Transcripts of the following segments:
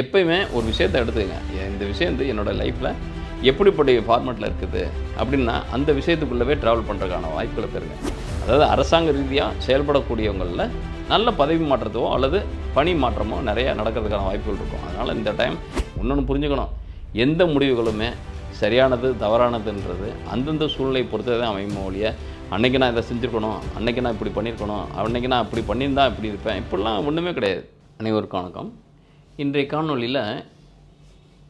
எப்பயுமே ஒரு விஷயத்தை எடுத்துக்கங்க. இந்த விஷயம் வந்து என்னோடய லைஃப்பில் எப்படிப்பட்ட ஃபார்மேட்டில் இருக்குது அப்படின்னா, அந்த விஷயத்துக்குள்ளவே ட்ராவல் பண்ணுறதுக்கான வாய்ப்புகளை பெறுங்க. அதாவது அரசாங்க ரீதியாக செயல்படக்கூடியவங்களில் நல்ல பதவி மாற்றத்தோ அல்லது பணி மாற்றமோ நிறையா நடக்கிறதுக்கான வாய்ப்புகள் இருக்கும். அதனால் இந்த டைம் இன்னொன்று புரிஞ்சுக்கணும், எந்த முடிவுகளுமே சரியானது தவறானதுன்றது அந்தந்த சூழ்நிலை பொறுத்து தான் அமையுமோ ஒழிய, அன்றைக்கி நான் இதை செஞ்சுருக்கணும், அன்றைக்கி நான் இப்படி பண்ணியிருக்கணும், அன்றைக்கி நான் இப்படி பண்ணியிருந்தா இப்படி இருப்பேன், இப்படிலாம் ஒன்றுமே கிடையாது. அனைவருக்கும் வணக்கம். இன்றைய காணொலியில்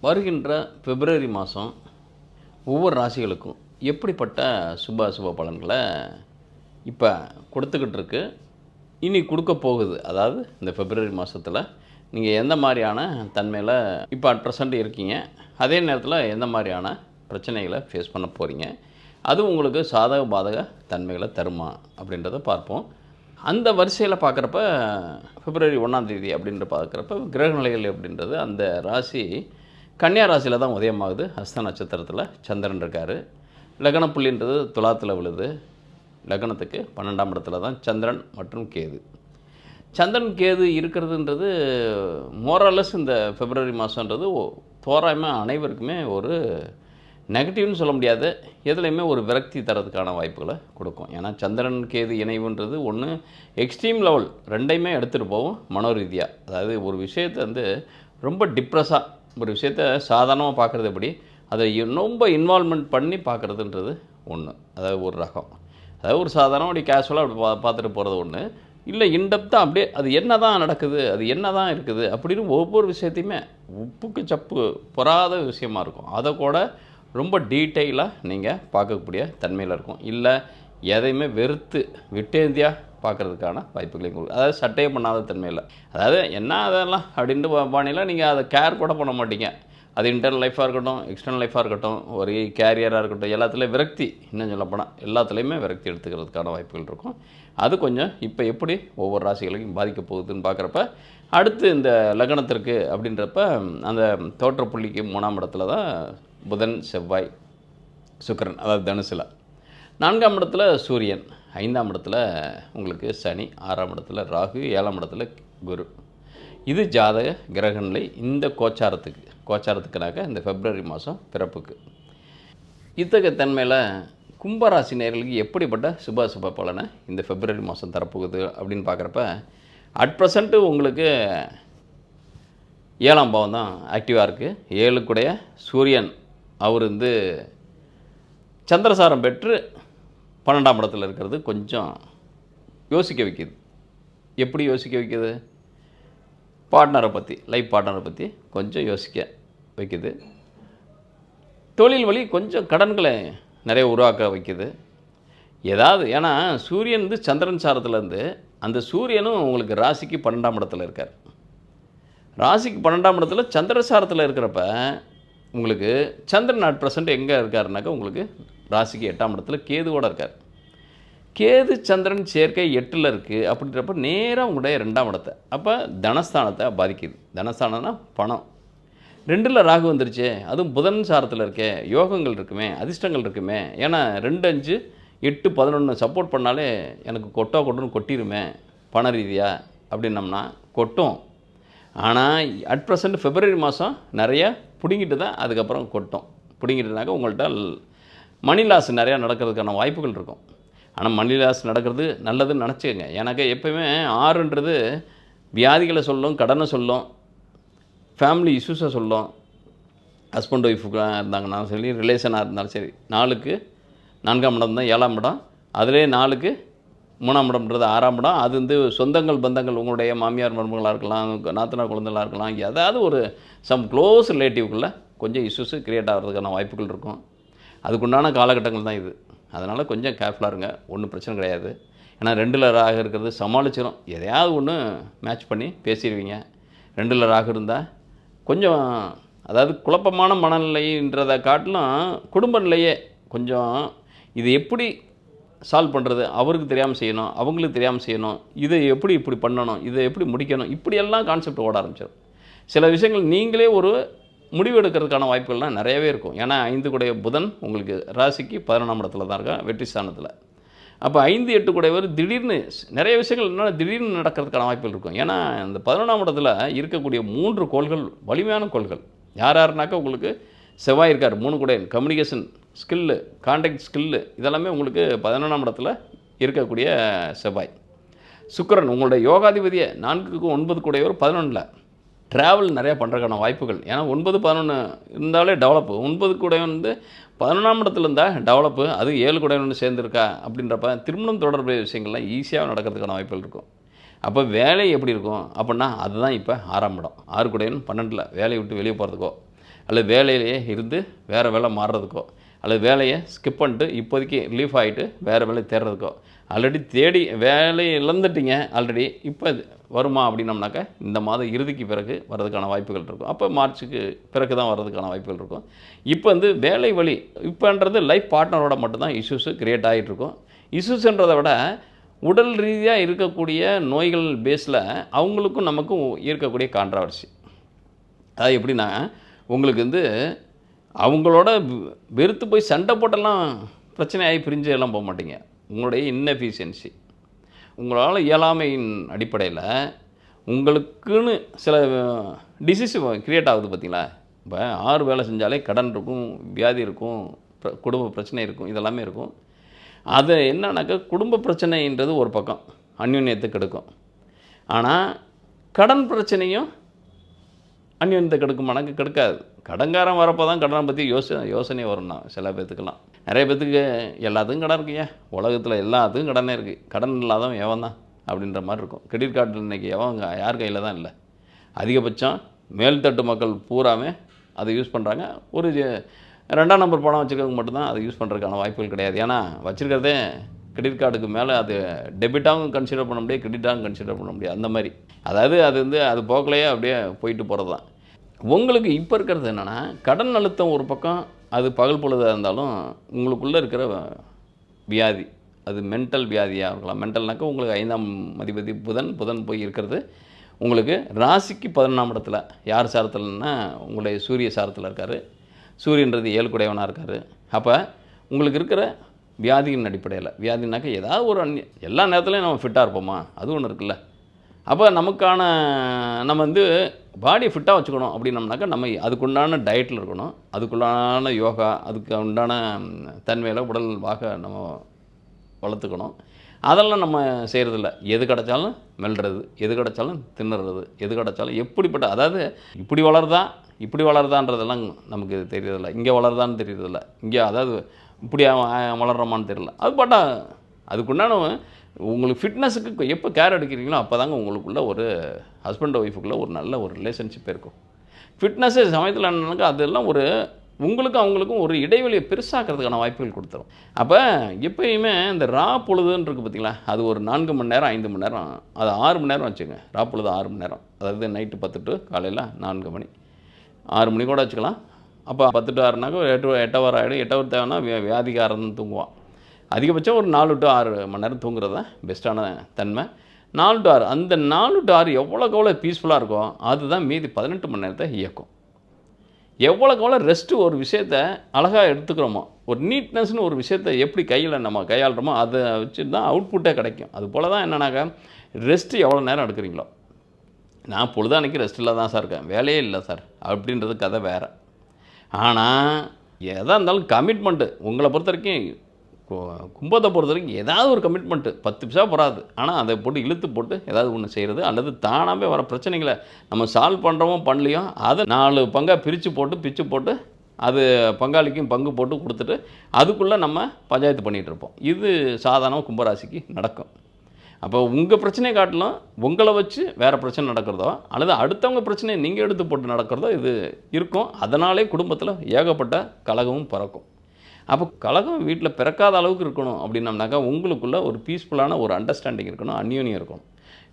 வருகின்ற பிப்ரவரி மாதம் ஒவ்வொரு ராசிகளுக்கும் எப்படிப்பட்ட சுப அசுப பலன்களை இப்போ கொடுத்துக்கிட்டு இருக்கு, இனி கொடுக்க போகுது. அதாவது இந்த பிப்ரவரி மாதத்தில் நீங்கள் எந்த மாதிரியான தன்மையில் இப்போ அட் ப்ரெசண்ட் இருக்கீங்க, அதே நேரத்தில் எந்த மாதிரியான பிரச்சனைகளை ஃபேஸ் பண்ண போகிறீங்க, அது உங்களுக்கு சாதக பாதக தன்மைகளை தருமா அப்படின்றத பார்ப்போம். அந்த வரிசையில் பார்க்குறப்ப பிப்ரவரி 1ஆம் தேதி அப்படின்ற பார்க்குறப்ப கிரகநிலைகள் அப்படின்றது அந்த ராசி கன்னியா ராசியில் தான் உதயமாகுது. ஹஸ்த நட்சத்திரத்தில் சந்திரன் இருக்கார். லக்ன புள்ளின்றது துலாத்தில் விழுது. லக்னத்துக்கு 12ஆம் இடத்துல தான் சந்திரன் மற்றும் கேது. சந்திரன் கேது இருக்கிறதுன்றது மோரலஸ் இந்த பிப்ரவரி மாதன்றது தோராயமாக அனைவருக்குமே ஒரு நெகட்டிவ்னு சொல்ல முடியாது, எதுலேயுமே ஒரு விரக்தி தரதுக்கான வாய்ப்புகளை கொடுக்கும். ஏன்னா சந்திரன் கேது இணைவுன்றது ஒன்று எக்ஸ்ட்ரீம் லெவல், ரெண்டையுமே எடுத்துகிட்டு போகும் மனோரீதியாக. அதாவது ஒரு விஷயத்தை வந்து ரொம்ப டிப்ரெஸ்ஸாக ஒரு விஷயத்தை சாதாரணமாக பார்க்குறது எப்படி, அதை ரொம்ப இன்வால்மெண்ட் பண்ணி பார்க்குறதுன்றது ஒன்று. அதாவது ஒரு ரகம், அதாவது ஒரு சாதாரண அப்படி கேஷுவலாக அப்படி பார்த்துட்டு போகிறது ஒன்று, இல்லை இன்டெப்த்தாக அப்படியே அது என்ன தான் நடக்குது, அது என்ன தான் இருக்குது அப்படின்னு ஒவ்வொரு விஷயத்தையுமே உப்புக்கு சப்பு பொறாத விஷயமா இருக்கும். அதை கூட ரொம்ப டீட்டெயிலாக நீங்கள் பார்க்கக்கூடிய தன்மையில் இருக்கும். இல்லை எதையுமே வெறுத்து விட்டேந்தியாக பார்க்குறதுக்கான வாய்ப்புகளையும் கொடுக்கும். அதாவது சட்டையே பண்ணாத தன்மையில், அதாவது என்ன அதெல்லாம் அப்படின்ட்டு பாணியில் நீங்கள் அதை கேர் கூட பண்ண மாட்டீங்க. அது இன்டர்னல் லைஃபாக இருக்கட்டும், எக்ஸ்டர்னல் லைஃபாக இருக்கட்டும், ஒரு கேரியராக இருக்கட்டும், எல்லாத்துலேயும் விரக்தி, இன்னும் சொல்லப்போனால் எல்லாத்துலேயுமே விரக்தி எடுத்துக்கிறதுக்கான வாய்ப்புகள் இருக்கும். அது கொஞ்சம் இப்போ எப்படி ஒவ்வொரு ராசிகளையும் பாதிக்க போகுதுன்னு பார்க்குறப்ப, அடுத்து இந்த லக்னத்திற்கு அப்படின்றப்ப அந்த தோற்ற புள்ளிக்கு 3ஆம் இடத்துல தான் புதன் செவ்வாய் சுக்கிரன், அதாவது தனுசில். 4ஆம் இடத்துல சூரியன், 5ஆம் இடத்துல உங்களுக்கு சனி, 6ஆம் இடத்துல ராகு, 7ஆம் இடத்துல குரு. இது ஜாதக கிரகநிலை இந்த கோச்சாரத்துக்குனாக்க இந்த பிப்ரவரி மாதம் பிறப்புக்கு. இத்தகைய தன்மையில் கும்பராசி நேயர்களுக்கு எப்படிப்பட்ட சுப பலனை இந்த பிப்ரவரி மாதம் தரப்போகுது அப்படின்னு பார்க்குறப்ப, அட் ப்ரெசண்ட்டு உங்களுக்கு 7ஆம் பாவம் தான் ஆக்டிவாக இருக்குது. 7க்குடைய சூரியன் அவர் வந்து சந்திரசாரம் பெற்று 12ஆம் இடத்துல இருக்கிறது கொஞ்சம் யோசிக்க வைக்கிது. எப்படி யோசிக்க வைக்கிது? பார்ட்னரை பற்றி, லைஃப் பார்ட்னரை பற்றி கொஞ்சம் யோசிக்க வைக்கிது. தொழில் வழி கொஞ்சம் கடன்களை நிறைய உருவாக்க வைக்கிது. ஏதாவது ஏன்னா சூரியன் வந்து சந்திரன் சாரத்துலேருந்து அந்த சூரியனும் உங்களுக்கு ராசிக்கு 12ஆம் இடத்துல இருக்கார். ராசிக்கு 12ஆம் இடத்துல சந்திரசாரத்தில் இருக்கிறப்ப உங்களுக்கு சந்திரன் அட் ப்ரெசண்ட் எங்கே இருக்காருனாக்கா உங்களுக்கு ராசிக்கு 8ஆம் இடத்துல கேதுவோடு இருக்கார். கேது சந்திரன் சேர்க்கை 8ல் இருக்குது. அப்படின்றப்ப நேராக உங்களுடைய 2ஆம் இடத்தை, அப்போ தனஸ்தானத்தை பாதிக்குது. தனஸ்தானம்னா பணம். 2ல் ராகு வந்துருச்சு, அதுவும் புதன் சாரத்தில் இருக்கே, யோகங்கள் இருக்குமே, அதிர்ஷ்டங்கள் இருக்குமே. ஏன்னா 2, 5, 8, 11 சப்போர்ட் பண்ணாலே எனக்கு கொட்டுன்னு கொட்டிடுமே பண ரீதியாக அப்படின்னம்னா கொட்டும். ஆனால் அட் ப்ரெசண்ட் பிப்ரவரி மாதம் நிறையா பிடுங்கிட்டு தான் அதுக்கப்புறம் கொட்டும். பிடுங்கிட்டுனாக்கா உங்கள்கிட்ட மணி லாஸ் நிறையா நடக்கிறதுக்கான வாய்ப்புகள் இருக்கும். ஆனால் மணி லாஸ் நடக்கிறது நல்லதுன்னு நினச்சிக்கங்க. எனக்கு எப்போயுமே 6ன்றது வியாதிகளை சொல்லும், கடனை சொல்லும், ஃபேமிலி இஷ்யூஸை சொல்லும். ஹஸ்பண்ட் ஒய்ஃபுக்காக இருந்தாங்கன்னா சரி, ரிலேஷனாக இருந்தாலும் சரி. 4க்கு 4ஆம் இடம் தான் 7ஆம் இடம், அதிலே 4க்கு 3ஆம் இடம்ன்றது 6ஆம் இடம். அது வந்து சொந்தங்கள் பந்தங்கள், உங்களுடைய மாமியார் மருமகளாக இருக்கலாம், நாத்தனார் குழந்தைகளாக இருக்கலாம், ஏதாவது ஒரு சம் க்ளோஸ் ரிலேட்டிவ்க்குள்ளே கொஞ்சம் இஷ்யூஸு க்ரியேட் ஆகிறதுக்கான வாய்ப்புகள் இருக்கும். அதுக்குண்டான காலகட்டங்கள் தான் இது. அதனால் கொஞ்சம் கேர்ஃபுல்லாக இருங்க, ஒன்றும் பிரச்சனை கிடையாது. ஏன்னா 2ல் ராகு இருக்கிறது சமாளிச்சிடும். எதையாவது ஒன்று மேட்ச் பண்ணி பேசிடுவீங்க. 2ல் ராகு இருந்தால் கொஞ்சம் அதாவது குழப்பமான மனநிலைன்றதை காட்டிலும் குடும்ப நிலையே கொஞ்சம் இது எப்படி சால்வ் பண்ணுறது, அவருக்கு தெரியாமல் செய்யணும், அவங்களுக்கு தெரியாமல் செய்யணும், இதை எப்படி இப்படி பண்ணணும், இதை எப்படி முடிக்கணும், இப்படியெல்லாம் கான்செப்ட் ஓட ஆரம்பிச்சிடும். சில விஷயங்கள் நீங்களே ஒரு முடிவு எடுக்கிறதுக்கான வாய்ப்புகள்லாம் நிறையவே இருக்கும். ஏன்னா 5 கூடைய புதன் உங்களுக்கு ராசிக்கு 11ஆம் இடத்துல தான் இருக்கா, வெற்றி ஸ்தானத்தில். அப்போ 5, 8 கூடையவர் திடீர்னு நிறைய விஷயங்கள் என்னன்னா திடீர்னு நடக்கிறதுக்கான வாய்ப்புகள் இருக்கும். ஏன்னா இந்த 11ஆம் இடத்துல இருக்கக்கூடிய 3 கோள்கள் வலிமையான கோள்கள். யார் யாருனாக்கா உங்களுக்கு செவ்வாய் இருக்கார் 3 கூடையன். கம்யூனிகேஷன் ஸ்கில்லு, கான்டாக்ட் ஸ்கில்லு இதெல்லாமே உங்களுக்கு 11ஆம் இடத்துல இருக்கக்கூடிய செவ்வாய். சுக்கிரன் உங்களுடைய யோகாதிபதியை 4க்கு 9 கூடையவர் 11ல் ட்ராவல் நிறையா பண்ணுறதுக்கான வாய்ப்புகள். ஏன்னா 9, 11 இருந்தாலே டெவலப்பு. 9 கூடையவன் வந்து 11ஆம் இடத்துல இருந்தால் டெவலப்பு. அது 7 கூடையவன் சேர்ந்துருக்கா அப்படின்றப்ப திருமணம் தொடர்புடைய விஷயங்கள்லாம் ஈஸியாக நடக்கிறதுக்கான வாய்ப்புகள் இருக்கும். அப்போ வேலை எப்படி இருக்கும் அப்படின்னா அதுதான் இப்போ 6ஆம் இடம். 6 கூடையவன் 12ல் வேலையை விட்டு வெளியே போகிறதுக்கோ, அல்லது வேலையிலேயே இருந்து வேறு வேலை மாறுறதுக்கோ, அல்லது வேலையை ஸ்கிப் பண்ணிட்டு இப்போதைக்கு ரிலீஃப் ஆகிட்டு வேறு வேலை தேடுறதுக்கோ, ஆல்ரெடி தேடி வேலையை இழந்துட்டீங்க ஆல்ரெடி, இப்போ வருமா அப்படின்னம்னாக்கா இந்த மாதம் இறுதிக்கு பிறகு வர்றதுக்கான வாய்ப்புகள் இருக்கும். அப்போ மார்ச்சுக்கு பிறகு தான் வர்றதுக்கான வாய்ப்புகள் இருக்கும். இப்போ வந்து வேலை வழி இப்போன்றது லைஃப் பார்ட்னரோட மட்டும்தான் இஷ்யூஸு க்ரியேட் ஆகிட்டுருக்கும். இஷ்யூஸுன்றதை விட உடல் ரீதியாக இருக்கக்கூடிய நோய்கள் பேஸில் அவங்களுக்கும் நமக்கும் இருக்கக்கூடிய கான்ட்ராவர்சி. அது எப்படின்னா உங்களுக்கு வந்து அவங்களோட வெறுத்து போய் சண்டை போட்டெல்லாம் பிரச்சனையாகி பிரிஞ்சு எல்லாம் போக மாட்டீங்க. உங்களுடைய இன்னெஃபிஷியன்சி, உங்களால் இயலாமையின் அடிப்படையில் உங்களுக்குன்னு சில டிசீஸ் க்ரியேட் ஆகுது பார்த்தீங்களா. இப்போ 6 வேலை செஞ்சாலே கடன் இருக்கும், வியாதி இருக்கும், குடும்ப பிரச்சனை இருக்கும், இதெல்லாமே இருக்கும். அது என்னன்னாக்கா குடும்ப பிரச்சனைன்றது ஒரு பக்கம் அந்யோன்யத்தை கெடுக்கும். ஆனால் கடன் பிரச்சனையும் அந்யோன்யத்தை கெடுக்குமானாக்க கெடுக்காது. கடன்காரன் வரப்போ தான் கடனை பற்றி யோசனை வரும்னா சில பேர்த்துக்கெல்லாம். நிறைய பேர்த்துக்கு எல்லாத்துக்கும் கடன் இருக்குயா, உலகத்தில் எல்லாத்துக்கும் கடனே இருக்குது, கடன் இல்லாதவன் எவன் தான் அப்படின்ற மாதிரி இருக்கும். கிரெடிட் கார்டு இன்றைக்கி எவன் யார் கையில் தான் இல்லை. அதிகபட்சம் மேல்தட்டு மக்கள் பூராமே அதை யூஸ் பண்ணுறாங்க. ஒரு 2ஆம் நம்பர் பணம் வச்சுருக்கவங்க மட்டும்தான் அதை யூஸ் பண்ணுறதுக்கான வாய்ப்புகள் கிடையாது. ஏன்னா வச்சுருக்கிறதே கிரெடிட் கார்டுக்கு மேலே அது டெபிட்டாகவும் கன்சிடர் பண்ண முடியாது, கிரெடிட்டாகவும் கன்சிடர் பண்ண முடியாது. அந்த மாதிரி அதாவது அது வந்து அது போக்கலையே அப்படியே போயிட்டு போகிறது தான். உங்களுக்கு இப்போ இருக்கிறது என்னென்னா கடன் அழுத்தம் ஒரு பக்கம், அது பகல் பொழுதாக இருந்தாலும் உங்களுக்குள்ளே இருக்கிற வியாதி அது மென்டல் வியாதியாக இருக்கலாம். மென்டல்னாக்கா உங்களுக்கு 5ஆம் அதிபதி புதன் போய் இருக்கிறது உங்களுக்கு ராசிக்கு 11ஆம் இடத்துல. யார் சாரத்தில்னா உங்களுடைய சூரிய சாரத்தில் இருக்கார். சூரியன்றது 7 கூடையவனாக இருக்கார். அப்போ உங்களுக்கு இருக்கிற வியாதியின் அடிப்படையில், வியாதினாக்கா ஏதாவது ஒரு எல்லா நேரத்துலையும் நம்ம ஃபிட்டாக இருப்போமா, அது ஒன்று இருக்குல்ல. அப்போ நமக்கான நம்ம வந்து பாடியை ஃபிட்டாக வச்சுக்கணும் அப்படின்னம்னாக்கா நம்ம அதுக்குண்டான டயட்டில் இருக்கணும், அதுக்குள்ளான யோகா, அதுக்கு உண்டான தன்மையில் உடல் நம்ம வளர்த்துக்கணும். அதெல்லாம் நம்ம செய்கிறதில்ல. எது கிடச்சாலும் மெல்றது, எது கிடச்சாலும் தின்னுறது, எது கிடச்சாலும் எப்படிப்பட்ட அதாவது இப்படி வளருதான்றதெல்லாம் நமக்கு தெரியறதில்ல. இங்கே வளருதான்னு தெரியறதில்ல, இங்கே அதாவது இப்படி வளர்கிறோமான்னு தெரியல. அது பாட்டா அதுக்குண்டான உங்களுக்கு ஃபிட்னஸுக்கு எப்போ கேர் எடுக்கிறீங்களோ அப்போ தாங்க உங்களுக்குள்ள ஒரு ஹஸ்பண்ட் ஒய்ஃபுக்குள்ளே ஒரு நல்ல ஒரு ரிலேஷன்ஷிப் இருக்கும். ஃபிட்னஸ்ஸு சமயத்தில் என்னன்னாக்கா அதெல்லாம் ஒரு உங்களுக்கும் அவங்களுக்கும் ஒரு இடைவெளியை பெருசாக்கிறதுக்கான வாய்ப்புகள் கொடுத்துரும். அப்போ எப்பயுமே இந்த ரா பொழுதுன்னு இருக்குது பார்த்தீங்களா, அது ஒரு 4 மணி நேரம் 5 மணி நேரம், அது 6 மணி நேரம் வச்சுங்க. ரா பொழுது 6 மணி நேரம், அதாவது நைட்டு 10 டு காலையில் 4 மணி, 6 மணி கூட வச்சுக்கலாம். அப்போ 10 டு 6னாக்கா 8 ஹவர் ஆகிடும். 8 ஹவர் தேவைன்னா வியாதிகாரன் தூங்குவான். அதிகபட்சம் ஒரு 4 டு 6 மணி நேரம் தூங்குறது தான் பெஸ்ட்டான தன்மை. 4 டு 6 அந்த 4 டு 6 எவ்வளோக்கு எவ்வளோ பீஸ்ஃபுல்லாக இருக்கும் அதுதான் மீதி 18 மணி நேரத்தை இயக்கும். எவ்வளோக்கு எவ்வளோ ரெஸ்ட்டு ஒரு விஷயத்தை அழகாக எடுத்துக்கிறோமோ, ஒரு நீட்னஸ்னு ஒரு விஷயத்தை எப்படி கையில் நம்ம கையாளுறோமோ அதை வச்சு தான் அவுட்புட்டே கிடைக்கும். அது போல் தான் என்னன்னாக்கா ரெஸ்ட்டு எவ்வளோ நேரம் எடுக்கிறீங்களோ. நான் பொழுதானைக்கு ரெஸ்ட் இல்லை தான் சார் இருக்கேன், வேலையே இல்லை சார் அப்படின்றது கதை வேறு. ஆனால் எதாக இருந்தாலும் கமிட்மெண்ட்டு உங்களை பொறுத்த வரைக்கும் கும்பத்தை பொறுத்த வரைக்கும் ஏதாவது ஒரு கமிட்மெண்ட்டு 10 பைசா போகாது. ஆனால் அதை போட்டு இழுத்து போட்டு ஏதாவது ஒன்று செய்கிறது, அல்லது தானாகவே வர பிரச்சனைகளை நம்ம சால்வ் பண்ணுறோமோ பண்ணலையோ அதை 4 பங்காக பிச்சு போட்டு அது பங்காளிக்கும் பங்கு போட்டு கொடுத்துட்டு அதுக்குள்ளே நம்ம பஞ்சாயத்து பண்ணிகிட்டு இருப்போம். இது சாதாரண கும்பராசிக்கு நடக்கும். அப்போ உங்கள் பிரச்சனையை காட்டிலும் உங்களை வச்சு வேறு பிரச்சனை நடக்கிறதோ அல்லது அடுத்தவங்க பிரச்சனையை நீங்கள் எடுத்து போட்டு நடக்கிறதோ இது இருக்கும். அதனாலே குடும்பத்தில் ஏகப்பட்ட கலகமும் பிறக்கும். அப்போ கலகம் வீட்டில் பிறக்காத அளவுக்கு இருக்கணும் அப்படின்னம்னாக்கா உங்களுக்குள்ளே ஒரு பீஸ்ஃபுல்லான ஒரு அண்டர்ஸ்டாண்டிங் இருக்கணும், அந்யோன்யம் இருக்கணும்.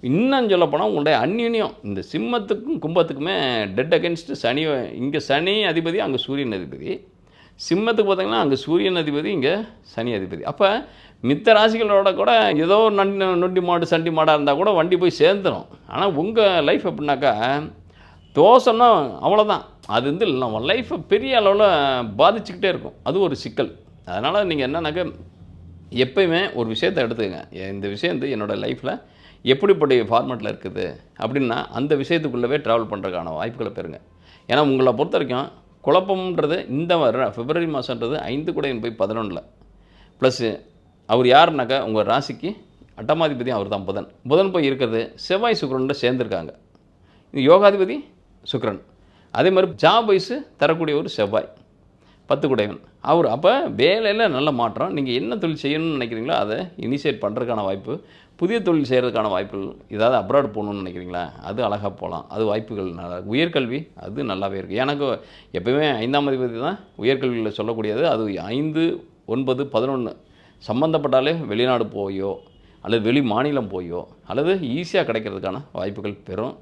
இன்னும் சொல்லப்போனால் உங்களுடைய அந்யோன்யம் இந்த சிம்மத்துக்கும் கும்பத்துக்குமே டெட் அகென்ஸ்ட் சனி. இங்கே சனி அதிபதி, அங்கே சூரியன் அதிபதி. சிம்மத்துக்கு பார்த்திங்கன்னா அங்கே சூரியன் அதிபதி, இங்கே சனி அதிபதி. அப்போ மித்த ராசிகளோட கூட ஏதோ நொண்டி மாடு சண்டி மாடாக இருந்தால் கூட வண்டி போய் சேர்ந்துடும். ஆனால் உங்கள் லைஃப் எப்படின்னாக்கா தோசைன்னா அவ்வளோதான், அது வந்து நம்ம லைஃப்பை பெரிய அளவில் பாதிச்சுக்கிட்டே இருக்கும். அது ஒரு சிக்கல். அதனால் நீங்கள் என்னன்னாக்கா எப்பயுமே ஒரு விஷயத்தை எடுத்துக்கங்க. இந்த விஷயம் வந்து என்னோடய லைஃப்பில் எப்படிப்பட்ட ஃபார்மேட்டில் இருக்குது அப்படின்னா, அந்த விஷயத்துக்குள்ளவே ட்ராவல் பண்ணுறதுக்கான வாய்ப்புகளை பெறுங்க. ஏன்னா உங்களை பொறுத்த வரைக்கும் குழப்பம்ன்றது இந்த பிப்ரவரி மாதம்ன்றது 5 கூடையன் போய் 11ல் ப்ளஸ்ஸு அவர் யாருனாக்கா உங்கள் ராசிக்கு அட்டமாதிபதியும் அவர் தான் புதன். புதன் போய் இருக்கிறது செவ்வாய் சுக்கிரனோட சேர்ந்துருக்காங்க. யோகாதிபதி சுக்கிரன். அதே மாதிரி ஜாப் வைஸு தரக்கூடிய ஒரு செவ்வாய் 10 குடையவன் அவர். அப்போ வேலையில் நல்ல மாற்றம். நீங்கள் என்ன தொழில் செய்யணும்னு நினைக்கிறீங்களோ அதை இனிஷியேட் பண்ணுறதுக்கான வாய்ப்பு, புதிய தொழில் செய்கிறதுக்கான வாய்ப்புகள். ஏதாவது அப்ராட் போகணுன்னு நினைக்கிறீங்களா, அது அழகாக போகலாம். அது வாய்ப்புகள் நல்லா. உயர்கல்வி அது நல்லாவே இருக்குது. எனக்கு எப்போயுமே 5ஆம் அதிபதி தான் உயர்கல்வியில் சொல்லக்கூடியது. அது 5, 9, 11 சம்மந்தப்பட்டாலே வெளிநாடு போயோ அல்லது வெளி மாநிலம் போயோ அல்லது ஈஸியாக கிடைக்கிறதுக்கான வாய்ப்புகள் பெறும்.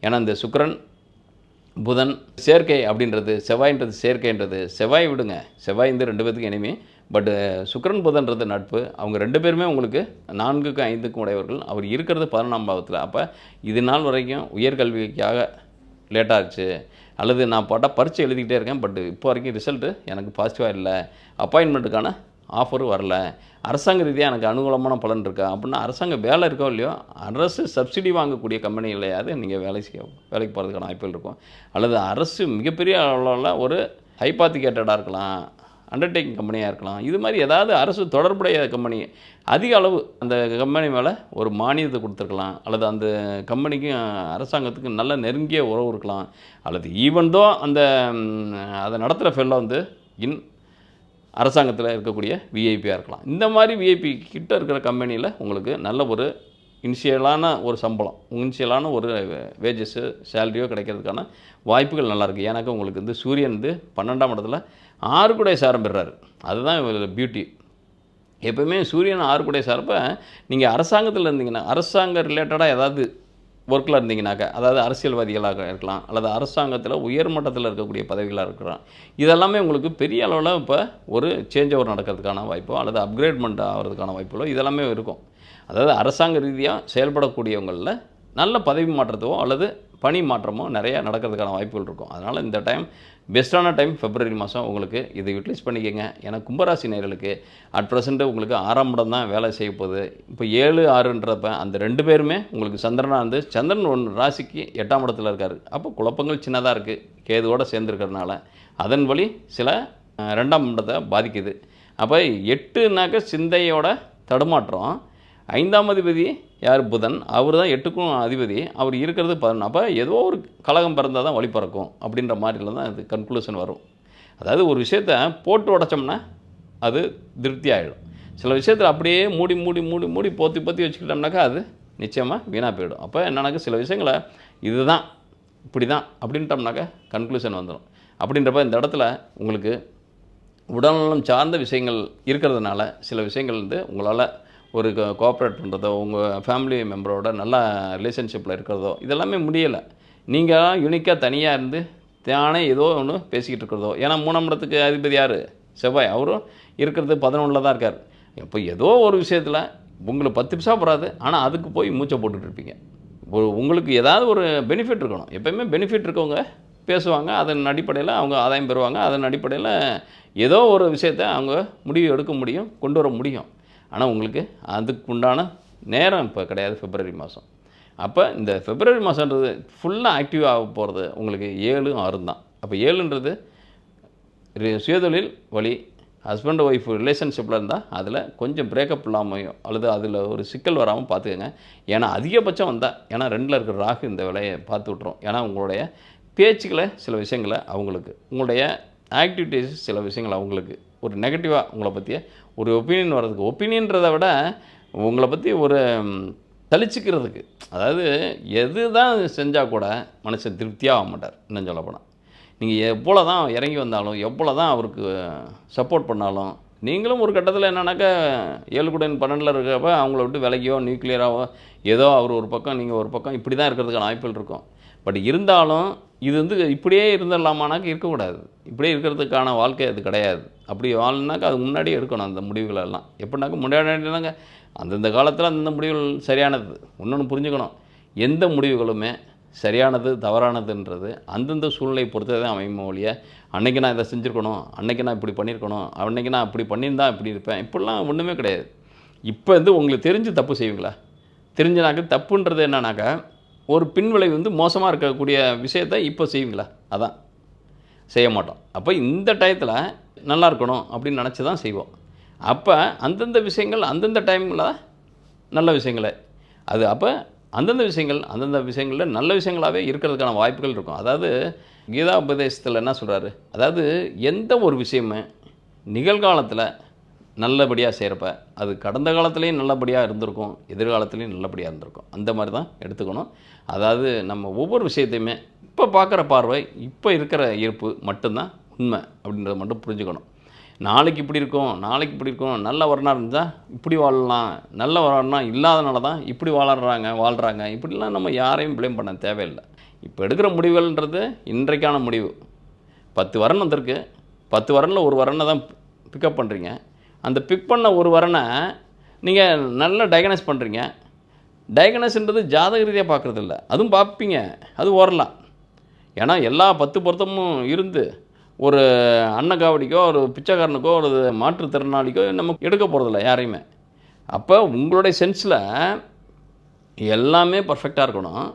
ஏன்னா இந்த சுக்கிரன் புதன் சேர்க்கை அப்படின்றது, செவ்வாய்ன்றது சேர்க்கைன்றது, செவ்வாய் விடுங்க, செவ்வாய் இந்த 2 பேத்துக்கும் இனிமே. பட்டு சுக்கிரன் புதன்றது நட்பு. அவங்க 2 பேருமே உங்களுக்கு 4க்கும் 5க்கும் உடையவர்கள். அவர் இருக்கிறது 11ஆம் பாவத்தில். அப்போ இது நாள் வரைக்கும் உயர்கல்விக்காக லேட்டாகிடுச்சு அல்லது நான் பரீட்சை எழுதிக்கிட்டே இருக்கேன், பட் இப்போ வரைக்கும் ரிசல்ட்டு எனக்கு பாசிட்டிவாக இல்லை, அப்பாயின்மெண்ட்டுக்கான ஆஃபரும் வரல, அரசாங்க ரீதியாக எனக்கு அனுகூலமான பலன் இருக்கா அப்படின்னா, அரசாங்க வேலை இருக்கோ இல்லையோ அரசு சப்சிடி வாங்கக்கூடிய கம்பெனிகளையாவது நீங்கள் வேலைக்கு போகிறதுக்கான வாய்ப்புகள் இருக்கும். அல்லது அரசு மிகப்பெரிய அளவில் ஒரு ஹைபாத்திகேட்டடாக இருக்கலாம், அண்டர்டேக்கிங் கம்பெனியாக இருக்கலாம். இது மாதிரி ஏதாவது அரசு தொடர்புடைய கம்பெனி அதிக அளவு அந்த கம்பெனி மேலே ஒரு மானியத்தை கொடுத்துருக்கலாம், அல்லது அந்த கம்பெனிக்கும் அரசாங்கத்துக்கு நல்ல நெருங்கிய உறவு இருக்கலாம், அல்லது ஈவன் தான் அதை நடத்துகிற ஃபெல்லோ வந்து அரசாங்கத்தில் இருக்கக்கூடிய விஐபியாக இருக்கலாம். இந்த மாதிரி விஐபி கிட்ட இருக்கிற கம்பெனியில் உங்களுக்கு நல்ல ஒரு இனிஷியலான ஒரு சம்பளம், இனிஷியலான ஒரு வேஜஸ்ஸு சேலரியோ கிடைக்கிறதுக்கான வாய்ப்புகள் நல்லாயிருக்கு. எனக்கு உங்களுக்கு வந்து சூரியன் வந்து 12ஆம் இடத்துல 6 கூடை சாரம் பெறுறாரு. அதுதான் பியூட்டி. எப்போயுமே சூரியன் 6 கூடை சாரப்போ நீங்கள் அரசாங்கத்தில் இருந்தீங்கன்னா, அரசாங்க ரிலேட்டடாக ஏதாவது ஒர்க்கில் இருந்தீங்கனாக்கா, அதாவது அரசியல்வாதிகளாக இருக்கலாம் அல்லது அரசாங்கத்தில் உயர்மட்டத்தில் இருக்கக்கூடிய பதவிகளாக இருக்கலாம், இதெல்லாமே உங்களுக்கு பெரிய அளவில் இப்போ ஒரு சேஞ்ச் ஓவர் நடக்கிறதுக்கான வாய்ப்போ அல்லது அப்கிரேட்மெண்ட் ஆகிறதுக்கான வாய்ப்புகளோ இதெல்லாமே இருக்கும். அதாவது அரசாங்க ரீதியாக செயல்படக்கூடியவங்களில் நல்ல பதவி மாற்றத்தோ அல்லது பணி மாற்றமோ நிறையா நடக்கிறதுக்கான வாய்ப்புகள் இருக்கும். அதனால் இந்த டைம் பெஸ்ட்டான டைம் பிப்ரவரி மாதம். உங்களுக்கு இதை யூட்டிலைஸ் பண்ணிக்கங்க. ஏன்னா கும்பராசி நேயர்களுக்கு அட் ப்ரெசென்ட்டு உங்களுக்கு 6ஆம் இடம் தான் வேலை செய்ய போகுது. இப்போ 7, 6ன்றப்ப அந்த 2 பேருமே உங்களுக்கு சந்திரனாக இருந்து, சந்திரன் 1 ராசிக்கு 8ஆம் இடத்துல இருக்கார். அப்போ குழப்பங்கள் சின்னதாக இருக்குது கேதுவோடு சேர்ந்துருக்கிறதுனால. அதன் வழி சில 2ஆம் இடத்தை பாதிக்குது. அப்போ 8னாக்க சிந்தையோட தடுமாற்றம். 5ஆம் அதிபதி யார், புதன். அவர் தான் 8க்கும் அதிபதி. அவர் இருக்கிறது 11. அப்போ ஏதோ ஒரு கலகம் பிறந்தால் தான் வழி பிறக்கும் அப்படின்ற மாதிரில தான் அது கன்க்ளூஷன் வரும். அதாவது ஒரு விஷயத்தை போட்டு உடைச்சோம்னா அது திருப்தி ஆகிடும். சில விஷயத்தில் அப்படியே மூடி மூடி மூடி மூடி போற்றி போற்றி வச்சுக்கிட்டோம்னாக்கா அது நிச்சயமாக வீணாக போயிடும். அப்போ என்னன்னாக்கா சில விஷயங்களை இதுதான் இப்படி தான் அப்படின்ட்டோம்னாக்கா கன்க்ளூஷன் வந்துடும். அப்படின்றப்ப இந்த இடத்துல உங்களுக்கு உடல்நலம் சார்ந்த விஷயங்கள் இருக்கிறதுனால சில விஷயங்கள் வந்து உங்களால் ஒரு கோஆப்ரேட் பண்ணுறதோ, உங்கள் ஃபேமிலி மெம்பரோட நல்லா ரிலேஷன்ஷிப்பில் இருக்கிறதோ இதெல்லாமே முடியலை. நீங்கள் யூனிக்காக தனியாக இருந்து தானே ஏதோ ஒன்று பேசிக்கிட்டு இருக்கிறதோ. ஏன்னா 3ஆம் இடத்துக்கு அதிபதி யார், செவ்வாய். அவரும் இருக்கிறது 11ல் தான் இருக்கார். இப்போ ஏதோ ஒரு விஷயத்தில் உங்களுக்கு 10 பைசா போகாது, ஆனால் அதுக்கு போய் மூச்சை போட்டுட்டு இருப்பீங்க. உங்களுக்கு ஏதாவது ஒரு பெனிஃபிட் இருக்கணும். எப்போயுமே பெனிஃபிட் இருக்கவங்க பேசுவாங்க, அதன் அடிப்படையில் அவங்க ஆதாயம் பெறுவாங்க. அதன் அடிப்படையில் ஏதோ ஒரு விஷயத்தை அவங்க முடிவு எடுக்க முடியும், கொண்டு வர முடியும். ஆனால் உங்களுக்கு அதுக்கு உண்டான நேரம் இப்போ கிடையாது பிப்ரவரி மாதம். அப்போ இந்த பிப்ரவரி மாதன்றது ஃபுல்லாக ஆக்டிவ் ஆக போகிறது உங்களுக்கு 7, 6 தான். அப்போ 7ன்றது சுயதொழில் வழி, ஹஸ்பண்ட் ஒய்ஃப் ரிலேஷன்ஷிப்பில் இருந்தால் அதில் கொஞ்சம் பிரேக்கப் இல்லாமையோ அல்லது அதில் ஒரு சிக்கல் வராமல் பார்த்துக்கோங்க. ஏன்னா அதிகபட்சம் வந்தால், ஏன்னா 2ல் இருக்கிற ராகு இந்த வேலையை பார்த்து விட்ரும். ஏன்னா உங்களுடைய பேச்சுக்களை சில விஷயங்களை அவங்களுக்கு, உங்களுடைய ஆக்டிவிட்டீஸ் சில விஷயங்கள் அவங்களுக்கு ஒரு நெகட்டிவாக உங்களை பற்றிய ஒரு ஒப்பீனியன் வர்றதுக்கு, ஒப்பீனியன்றதை விட உங்களை பற்றி ஒரு தளிச்சிக்கிறதுக்கு, அதாவது எது தான் செஞ்சால் கூட மனுஷன் திருப்தியாக ஆக மாட்டார். இன்னும் சொல்லப்போனால் நீங்கள் எவ்வளோ தான் இறங்கி வந்தாலும், எவ்வளோ தான் அவருக்கு சப்போர்ட் பண்ணாலும், நீங்களும் ஒரு கட்டத்தில் என்னன்னாக்கா 7 கூட 12ல் இருக்கிறப்ப அவங்கள விட்டு விலகியோ நியூக்ளியராகவோ ஏதோ அவர் ஒரு பக்கம் நீங்கள் ஒரு பக்கம் இப்படி தான் இருக்கிறதுக்கான வாய்ப்புகள் இருக்கும். பட் இருந்தாலும் இது வந்து இப்படியே இருந்துடலாமானாக்க இருக்கக்கூடாது. இப்படியே இருக்கிறதுக்கான வாழ்க்கை அது கிடையாது. அப்படி வாழ்னாக்கா அது முன்னாடியே எடுக்கணும் அந்த முடிவுகளெல்லாம். எப்படின்னாக்கா முன்னாடினாங்க அந்தந்த காலத்தில் அந்தந்த முடிவுகள் சரியானது. இன்னொன்று புரிஞ்சுக்கணும், எந்த முடிவுகளுமே சரியானது தவறானதுன்றது அந்தந்த சூழ்நிலை பொறுத்தே தான் அமையுமோ ஒழிய, அன்னைக்கு நான் இதை செஞ்சுருக்கணும், அன்னைக்கு நான் இப்படி பண்ணியிருக்கணும், அன்னைக்கு நான் அப்படி பண்ணியிருந்தா இப்படி இருப்பேன், இப்படிலாம் ஒன்றுமே கிடையாது. இப்போ வந்து உங்களுக்கு தெரிஞ்சு தப்பு செய்வீங்களா? தெரிஞ்சனாக்க தப்புன்றது என்னன்னாக்கா, ஒரு பின்விளைவு வந்து மோசமாக இருக்கக்கூடிய விஷயத்த இப்போ செய்வீங்களா? அதான் செய்ய மாட்டோம். அப்போ இந்த டயத்தில் நல்லா இருக்கணும் அப்படின்னு நினச்சி தான் செய்வோம். அப்போ அந்தந்த விஷயங்கள் அந்தந்த டைமில் நல்ல விஷயங்களே அது. அப்போ அந்தந்த விஷயங்களில் நல்ல விஷயங்களாகவே இருக்கிறதுக்கான வாய்ப்புகள் இருக்கும். அதாவது கீதா உபதேசத்தில் என்ன சொல்கிறாரு, அதாவது எந்த ஒரு விஷயமே நிகழ்காலத்தில் நல்லபடியாக செய்கிறப்ப அது கடந்த காலத்துலேயும் நல்லபடியாக இருந்திருக்கும், எதிர்காலத்துலேயும் நல்லபடியாக இருந்திருக்கும். அந்த மாதிரி தான் எடுத்துக்கணும். அதாவது நம்ம ஒவ்வொரு விஷயத்தையுமே இப்போ பார்க்குற பார்வை, இப்போ இருக்கிற இருப்பு மட்டும்தான் உண்மை அப்படின்றத மட்டும் புரிஞ்சுக்கணும். நாளைக்கு இப்படி இருக்கும், நாளைக்கு இப்படி இருக்கும், நல்ல வரனாக இருந்தால் இப்படி வாழலாம், நல்ல வரனா இல்லாதனால தான் இப்படி வாழ்கிறாங்க இப்படிலாம் நம்ம யாரையும் ப்ளேம் பண்ண தேவையில்லை. இப்போ எடுக்கிற முடிவுகள்ன்றது இன்றைக்கான முடிவு. 10 வரன் வந்திருக்கு, 10 வரனில் ஒரு வரனை தான் பிக்கப் பண்ணுறீங்க. அந்த பிக் பண்ண ஒரு வரனை நீங்கள் நல்லா டயக்னைஸ் பண்ணுறீங்க. டயக்னைஸ்ன்றது ஜாதக ரீதியாக பார்க்குறதில்ல, அதுவும் பார்ப்பீங்க, அது ஓரலாம். ஏன்னா எல்லா 10 பொருத்தமும் இருந்து ஒரு அன்னக்காவடிக்கோ ஒரு பிச்சைக்காரனுக்கோ ஒரு மாற்றுத்திறனாளிக்கோ நம்ம எடுக்க போகிறதில்ல யாரையுமே. அப்போ உங்களுடைய சென்ஸில் எல்லாமே பர்ஃபெக்டாக இருக்கணும்,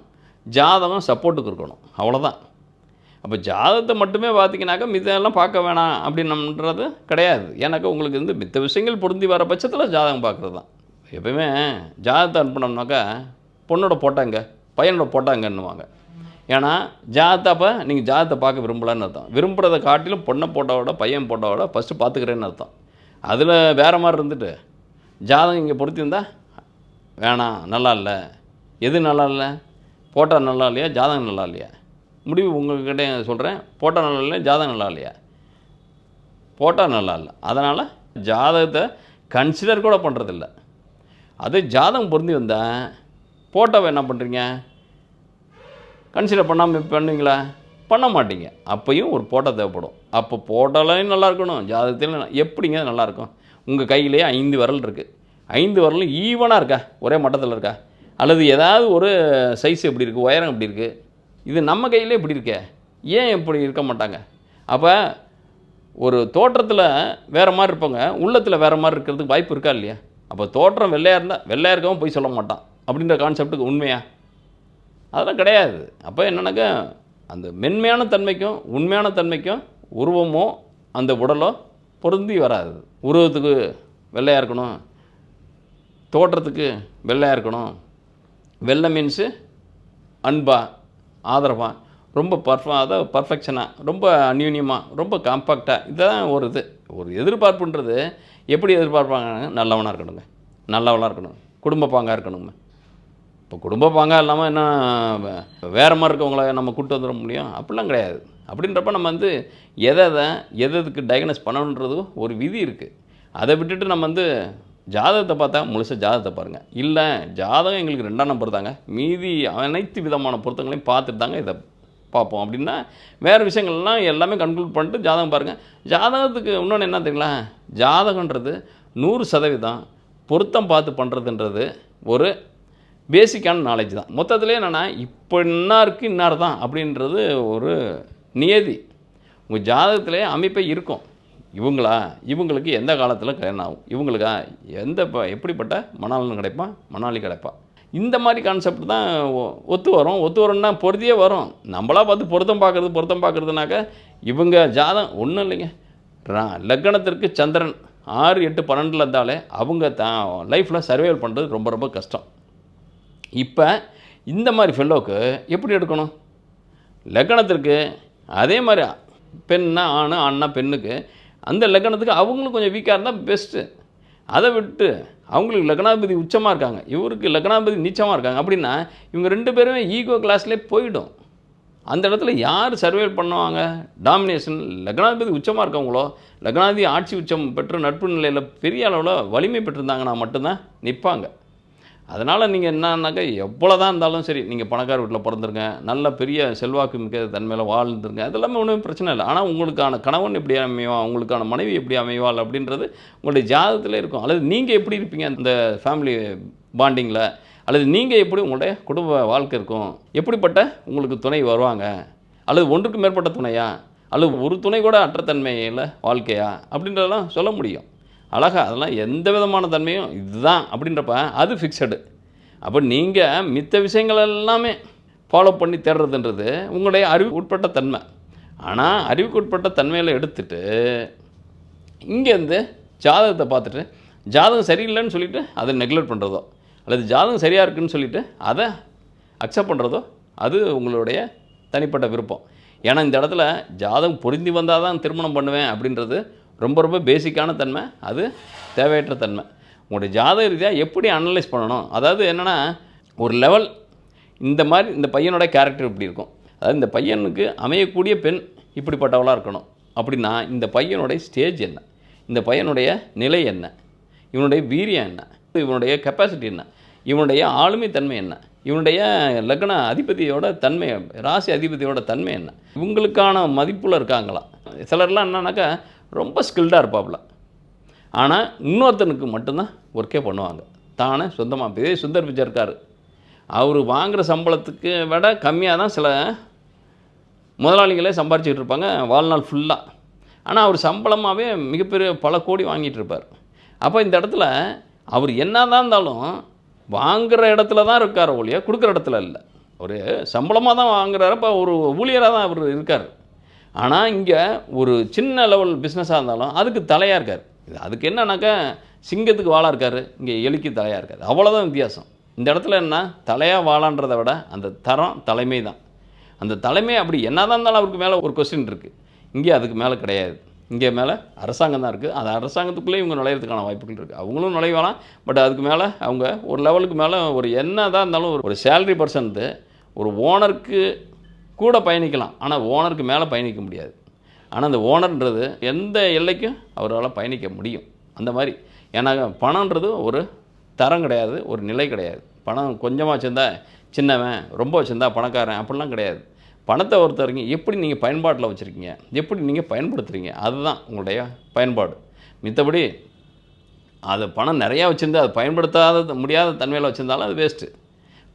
ஜாதகம் சப்போர்ட்டுக்கு இருக்கணும், அவ்வளோதான். அப்போ ஜாதகத்தை மட்டுமே பார்த்திங்கனாக்கா மித்தெல்லாம் பார்க்க வேணாம் அப்படின்னுன்றது கிடையாது. ஏன்னாக்கா உங்களுக்கு வந்து மித்த விஷயங்கள் பொருந்தி வர பட்சத்தில் ஜாதகம் பார்க்குறது தான். எப்போயுமே ஜாதகத்தை அனுப்பினோம்னாக்கா பொண்ணோட போட்டாங்க பையனோட போட்டாங்கன்னுவாங்க. ஏன்னா ஜாதகத்தை அப்போ நீங்கள் ஜாதகத்தை பார்க்க விரும்பலான்னு அர்த்தம். விரும்புகிறத காட்டிலும் பொண்ணை போட்டோட பையன் போட்டோட ஃபஸ்ட்டு பார்த்துக்கிறேன்னு அர்த்தம். அதில் வேறு மாதிரி இருந்துட்டு ஜாதகம் இங்கே பொருத்தியிருந்தா வேணாம், நல்லா இல்லை. எது நல்லா இல்லை? போட்டோ நல்லா இல்லையா, ஜாதகம் நல்லா இல்லையா? முடிவு உங்கள்கிட்ட சொல்கிறேன், போட்டோ நல்லா இல்லையா, ஜாதகம் நல்லா இல்லையா? போட்டோ நல்லா இல்லை. அதனால் ஜாதகத்தை கன்சிடர் கூட பண்ணுறதில்ல. அது ஜாதகம் பொருந்தி வந்தால் போட்டோவை என்ன பண்ணுறீங்க? கன்சிடர் பண்ணாமல் பண்ணுவீங்களா? பண்ண மாட்டீங்க. அப்பையும் ஒரு போட்டோ தேவைப்படும். அப்போ போட்டோலையும் நல்லா இருக்கணும், ஜாதகத்திலும் எப்படிங்க நல்லாயிருக்கும்? உங்கள் கையிலேயே 5 விரல் இருக்குது, 5 விரலும் ஈவனாக இருக்கா, ஒரே மட்டத்தில் இருக்கா? அல்லது ஏதாவது ஒரு சைஸ் எப்படி இருக்குது, உயரம் எப்படி இருக்குது? இது நம்ம கையிலே இப்படி இருக்கே, ஏன் இப்படி இருக்க மாட்டாங்க? அப்போ ஒரு தோற்றத்தில் வேறு மாதிரி இருப்பாங்க, உள்ளத்தில் வேறு மாதிரி இருக்கிறதுக்கு வாய்ப்பு இருக்கா இல்லையா? அப்போ தோற்றம் வெள்ளையாக இருந்தால் வெள்ளையாக இருக்கவும் போய் சொல்ல மாட்டான் அப்படின்ற கான்செப்ட்டுக்கு உண்மையா? அதெல்லாம் கிடையாது. அப்போ என்னன்னாக்கா அந்த மென்மையான தன்மைக்கும் உண்மையான தன்மைக்கும் உருவமோ அந்த உடலோ பொருந்தி வராது. உருவத்துக்கு வெள்ளையாக இருக்கணும், தோற்றத்துக்கு வெள்ளையாக இருக்கணும். வெள்ளை மீன்ஸு அன்பா, ஆதரவாக, ரொம்ப அதாவது பர்ஃபெக்ஷனாக, ரொம்ப அந்யூன்யமாக, ரொம்ப காம்பாக்டாக, இதுதான் ஒரு எதிர்பார்ப்புன்றது. எப்படி எதிர்பார்ப்பாங்க? நல்லவனாக இருக்கணுங்க, நல்லவனாக இருக்கணும், குடும்ப பாங்காக இருக்கணுங்க. இப்போ குடும்ப பாங்காக இல்லாமல் என்ன வேறு மாதிரி இருக்கவங்கள நம்ம கூப்பிட்டு வந்துட முடியும்? அப்படிலாம் கிடையாது. அப்படின்றப்ப நம்ம வந்து எதுக்கு டயக்னோஸ் பண்ணணுன்றது ஒரு விதி இருக்குது. அதை விட்டுட்டு நம்ம வந்து ஜாதகத்தை பார்த்தா முழுசாக ஜாதகத்தை பாருங்கள். இல்லை ஜாதகம் எங்களுக்கு 2ஆம் நம்பர் தாங்க, மீதி அனைத்து விதமான பொருத்தங்களையும் பார்த்துட்டு தாங்க இதை பார்ப்போம் அப்படின்னா வேறு விஷயங்கள்லாம் எல்லாமே கன்க்ளூட் பண்ணிட்டு ஜாதகம் பாருங்கள். ஜாதகத்துக்கு இன்னொன்று என்ன தெரியுங்களா? ஜாதகன்றது 100% பொருத்தம் பார்த்து பண்ணுறதுன்றது ஒரு பேசிக்கான நாலேஜ் தான். மொத்தத்திலே என்னென்னா இப்போ இன்னாருக்கு இன்னார் தான் அப்படின்றது ஒரு நியதி. உங்கள் ஜாதகத்திலே அமைப்பே இருக்கும். இவங்களுக்கு எந்த காலத்தில் கல்யாணம் ஆகும், இவங்களுக்கா எப்படிப்பட்ட மணாளன் கிடைப்பான், மணாளி கிடைப்பா, இந்த மாதிரி கான்செப்ட் தான் ஒத்து வரும்னா பொருத்தியே வரும். நம்மளா பார்த்து பொருத்தம் பார்க்குறதுனாக்க இவங்க ஜாதகம் ஒன்றும் இல்லைங்க. லக்னத்திற்கு சந்திரன் 6, 8, 12 இருந்தாலே அவங்க லைஃப்பில் சர்வைவல் பண்ணுறது ரொம்ப ரொம்ப கஷ்டம். இப்போ இந்த மாதிரி ஃபெல்லோக்கு எப்படி எடுக்கணும்? லக்னத்திற்கு அதே மாதிரி பெண்ணா ஆணுனா பெண்ணுக்கு அந்த லக்னத்துக்கு அவங்களும் கொஞ்சம் வீக்காக இருந்தால் பெஸ்ட்டு. அதை விட்டு அவங்களுக்கு லக்னாதிபதி உச்சமாக இருக்காங்க, இவருக்கு லக்னாதிபதி நீச்சமாக இருக்காங்க அப்படின்னா இவங்க 2 பேருமே ஈகோ கிளாஸ்லேயே போயிடும். அந்த இடத்துல யார் சர்வைவல் பண்ணுவாங்க? டாமினேஷன். லக்னாதிபதி உச்சமாக இருக்கவங்களோ, லக்னாதிபதி ஆட்சி உச்சம் பெற்று நட்பு நிலையில் பெரிய அளவில் வலிமை பெற்றிருந்தாங்கன்னா மட்டும்தான் நிற்பாங்க. அதனால் நீங்கள் என்னன்னாக்கா எவ்வளோ தான் இருந்தாலும் சரி, நீங்கள் பணக்கார வீட்டில் பிறந்துருங்க, நல்ல பெரிய செல்வாக்கு மிக்க தன்மையில் வாழ்ந்துருங்க, அதெல்லாமே ஒன்றும் பிரச்சனை இல்லை. ஆனால் உங்களுக்கான கணவன் எப்படி அமைவா, உங்களுக்கான மனைவி எப்படி அமைவாள் அப்படின்றது உங்களுடைய ஜாதகத்தில் இருக்கும். அல்லது நீங்கள் எப்படி இருப்பீங்க அந்த ஃபேமிலி பாண்டிங்கில், அல்லது நீங்கள் எப்படி உங்களுடைய குடும்ப வாழ்க்கை இருக்கும், எப்படிப்பட்ட உங்களுக்கு துணை வருவாங்க, அல்லது ஒன்றுக்கு மேற்பட்ட துணையா, அல்லது ஒரு துணை கூட அற்ற தன்மையில் வாழ்க்கையா அப்படின்றதெல்லாம் சொல்ல முடியும். அழகா அதெல்லாம் எந்த விதமான தன்மையும் இதுதான் அப்படின்றப்ப அது ஃபிக்ஸடு. அப்போ நீங்கள் மித்த விஷயங்கள் எல்லாமே ஃபாலோ பண்ணி தேடுறதுன்றது உங்களுடைய அறிவுக்கு உட்பட்ட தன்மை. ஆனால் அறிவுக்கு உட்பட்ட தன்மையில் எடுத்துட்டு இங்கேருந்து ஜாதகத்தை பார்த்துட்டு ஜாதகம் சரியில்லைன்னு சொல்லிவிட்டு அதை நெக்லெக்ட் பண்ணுறதோ, அல்லது ஜாதகம் சரியாக இருக்குதுன்னு சொல்லிவிட்டு அதை அக்செப்ட் பண்ணுறதோ அது உங்களுடைய தனிப்பட்ட விருப்பம். ஏன்னா இந்த இடத்துல ஜாதகம் பொருந்தி வந்தால் தான் திருமணம் பண்ணுவேன் அப்படின்றது ரொம்ப ரொம்ப பேசிக்கான தன்மை, அது தேவையற்ற தன்மை. உங்களுடைய ஜாதக ரீதியாக எப்படி அனலைஸ் பண்ணணும், அதாவது என்னென்னா ஒரு லெவல் இந்த மாதிரி இந்த பையனோட கேரக்டர் இப்படி இருக்கும், அதாவது இந்த பையனுக்கு அமையக்கூடிய பெண் இப்படிப்பட்டவளாக இருக்கணும் அப்படின்னா இந்த பையனுடைய ஸ்டேஜ் என்ன, இந்த பையனுடைய நிலை என்ன, இவனுடைய வீரியம் என்ன, இவனுடைய கெப்பாசிட்டி என்ன, இவனுடைய ஆளுமை தன்மை என்ன, இவனுடைய லக்ன அதிபதியோட தன்மை, ராசி அதிபதியோட தன்மை என்ன, இவங்களுக்கான மதிப்புள்ள இருக்காங்களா. சிலர்லாம் என்னன்னாக்கா ரொம்ப ஸ்கில்டாக இருப்பாப்புல, ஆனால் இன்னொருத்தனுக்கு மட்டும்தான் ஒர்க்கே பண்ணுவாங்க தானே சொந்தமாக. இதே சுந்தர் பிச்சை இருக்கார், அவர் வாங்குகிற சம்பளத்துக்கு விட கம்மியாக தான் சில முதலாளிகளே சம்பாரிச்சிக்கிட்டு இருப்பாங்க வாழ்நாள் ஃபுல்லாக. ஆனால் அவர் சம்பளமாகவே மிகப்பெரிய பல கோடி வாங்கிட்டு இருப்பார். அப்போ இந்த இடத்துல அவர் என்ன தான் இருந்தாலும் வாங்குகிற இடத்துல தான் இருக்கார் ஒழிய கொடுக்குற இடத்துல இல்லை. ஒரு சம்பளமாக தான் வாங்குறாரு, இப்போ ஒரு ஊழியராக தான் அவர் இருக்கார். ஆனால் இங்கே ஒரு சின்ன லெவல் பிஸ்னஸாக இருந்தாலும் அதுக்கு தலையாக இருக்கார். இது அதுக்கு என்னன்னாக்கா சிங்கத்துக்கு வாழாக இருக்கார், இங்கே எலிக்கு தலையாக இருக்கார், அவ்வளோதான் வித்தியாசம். இந்த இடத்துல என்ன தலையாக வாழான்றதை விட அந்த தரம் தலைமை தான். அந்த தலைமை அப்படி என்ன தான் இருந்தாலும் அவருக்கு மேலே ஒரு கொஸ்டின் இருக்குது, இங்கே அதுக்கு மேலே கிடையாது. இங்கே மேலே அரசாங்கம் தான் இருக்குது, அந்த அரசாங்கத்துக்குள்ளே இவங்க நுழையிறதுக்கான வாய்ப்புகள் இருக்குது. அவங்களும் நுழையலாம், பட் அதுக்கு மேலே அவங்க ஒரு லெவலுக்கு மேலே ஒரு என்ன தான் இருந்தாலும் ஒரு சேலரி பர்சன்ட்டு ஒரு ஓனருக்கு கூட பயணிக்கலாம், ஆனால் ஓனருக்கு மேலே பயணிக்க முடியாது. ஆனால் அந்த ஓனர்ன்றது எந்த எல்லைக்கும் அவரால் பயணிக்க முடியும். அந்த மாதிரி ஏன்னா பணன்றது ஒரு தரம் கிடையாது, ஒரு நிலை கிடையாது. பணம் கொஞ்சமாக வச்சுருந்தா சின்னவன், ரொம்ப வச்சுருந்தா பணக்காரன் அப்படிலாம் கிடையாது. பணத்தை ஒருத்தருங்க எப்படி நீங்கள் பயன்பாட்டில் வச்சுருக்கீங்க, எப்படி நீங்கள் பயன்படுத்துகிறீங்க, அதுதான் உங்களுடைய பயன்பாடு. மித்தபடி அது பணம் நிறையா வச்சுருந்தா அது பயன்படுத்தாத முடியாத தன்மையில் வச்சுருந்தாலும் அது வேஸ்ட்டு.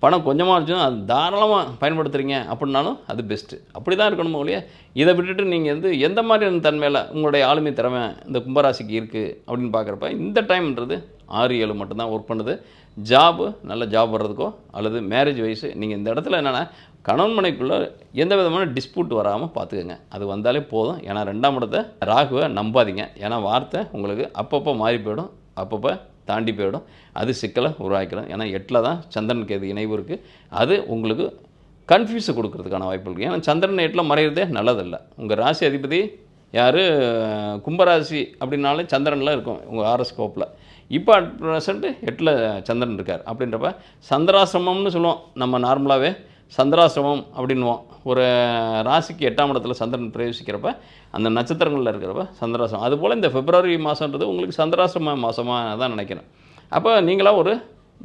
பணம் கொஞ்சமாக வச்சுன்னா அது தாராளமாக பயன்படுத்துகிறீங்க அப்படின்னாலும் அது பெஸ்ட்டு. அப்படி தான் இருக்கணும் ஒழிய இதை விட்டுட்டு நீங்கள் எந்த மாதிரியான தன்மையில் உங்களுடைய ஆளுமை திறமை இந்த கும்பராசிக்கு இருக்குது அப்படின்னு பார்க்குறப்ப இந்த டைம்ன்றது 6-7 மட்டும்தான் ஒர்க் பண்ணுது. ஜாபு நல்ல ஜாப் வர்றதுக்கோ அல்லது மேரேஜ் வயசு நீங்கள் இந்த இடத்துல என்னென்னா கணவன் மனைக்குள்ளே எந்த விதமான டிஸ்பியூட் வராமல் பார்த்துக்கோங்க, அது வந்தாலே போதும். ஏன்னா 2ஆம் இடத்தை ராகுவை நம்பாதீங்க, ஏன்னா வார்த்தை உங்களுக்கு அப்பப்போ மாறி போயிடும், அப்பப்போ தாண்டி போயிடும், அது சிக்கலை உருவாக்கிடும். ஏன்னா 8ல் தான் சந்திரன் கேது இணைவு இருக்குது, அது உங்களுக்கு கன்ஃபியூஸை கொடுக்கறதுக்கான வாய்ப்பு இருக்குது. ஏன்னா சந்திரன் 8ல் மறையிறதே நல்லதில்லை. உங்கள் ராசி அதிபதி யார், கும்பராசி அப்படின்னாலே சந்திரனில் இருக்கும் உங்கள் ஆரோஸ்கோப்பில். இப்போ அட் ப்ரெசண்ட்டு 8ல் சந்திரன் இருக்கார். அப்படின்றப்ப சந்திராசிரமம்னு சொல்லுவோம், நம்ம நார்மலாகவே சந்திராசிரமம் அப்படின்வோம். ஒரு ராசிக்கு 8ஆம் இடத்துல சந்திரன் பிரவேசிக்கிறப்ப அந்த நட்சத்திரங்களில் இருக்கிறப்ப சந்திராசிரமம். அதுபோல் இந்த பிப்ரவரி மாதன்றது உங்களுக்கு சந்திராசிரம மாதமாக தான் நினைக்கிறேன். அப்போ நீங்களாக ஒரு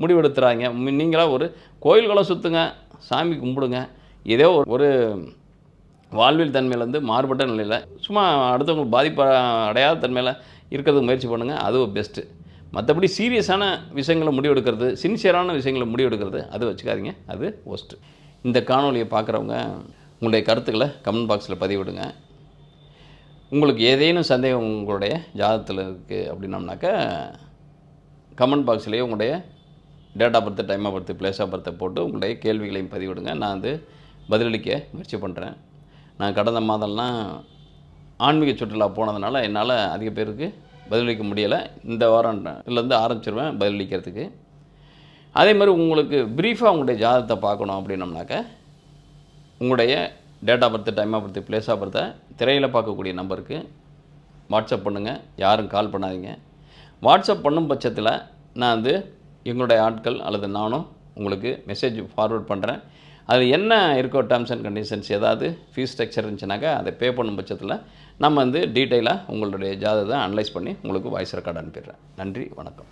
முடிவெடுத்துறாங்க, நீங்களாக ஒரு கோயில்களை சுற்றுங்க, சாமி கும்பிடுங்க, ஏதோ ஒரு வாழ்வியல் தன்மையிலேருந்து மாறுபட்ட நிலையில் சும்மா அடுத்தவங்களுக்கு பாதிப்பு அடையாத தன்மையில் இருக்கிறதுக்கு முயற்சி பண்ணுங்கள், அது பெஸ்ட்டு. மற்றபடி சீரியஸான விஷயங்களை முடிவெடுக்கிறது, சின்சியரான விஷயங்களை முடிவெடுக்கிறது அது வச்சுக்காதீங்க, அது ஒஸ்ட்டு. இந்த காணொலியை பார்க்குறவங்க உங்களுடைய கருத்துக்களை கமெண்ட் பாக்ஸில் பதிவிடுங்க. உங்களுக்கு ஏதேனும் சந்தேகம் உங்களுடைய ஜாதகத்தில் இருக்குது அப்படின்னம்னாக்கா கமெண்ட் பாக்ஸ்லேயே உங்களுடைய date of birth, time of birth, place of பர்த்தை போட்டு உங்களுடைய கேள்விகளையும் பதிவிடுங்க. நான் பதிலளிக்க முயற்சி பண்ணுறேன். நான் கடந்த மாதம்லாம் ஆன்மீக சுற்றுலா போனதுனால என்னால் அதிக பேருக்கு பதிலளிக்க முடியலை. இந்த வாரம்லேருந்து ஆரம்பிச்சிருவேன் பதிலளிக்கிறதுக்கு. அதே மாதிரி உங்களுக்கு ப்ரீஃபாக உங்களுடைய ஜாதகத்தை பார்க்கணும் அப்படின்னம்னாக்கா உங்களுடைய date of birth, time of birth, place of பர்த்தை திரையில் பார்க்கக்கூடிய நம்பருக்கு வாட்ஸ்அப் பண்ணுங்கள், யாரும் கால் பண்ணாதீங்க. வாட்ஸ்அப் பண்ணும் பட்சத்தில் நான் எங்களுடைய ஆட்கள் அல்லது நானும் உங்களுக்கு மெசேஜ் ஃபார்வர்ட் பண்ணுறேன். அது என்ன இருக்கோ டேர்ம்ஸ் அண்ட் கண்டிஷன்ஸ், ஏதாவது ஃபீஸ் ஸ்ட்ரக்சர் இருந்துச்சுனாக்கா அதை பே பண்ணும் பட்சத்தில் நம்ம டீட்டெயிலாக உங்களுடைய ஜாதகத்தை அனலைஸ் பண்ணி உங்களுக்கு வாய்ஸ் ரெக்கார்டு அனுப்பிடுறேன். நன்றி, வணக்கம்.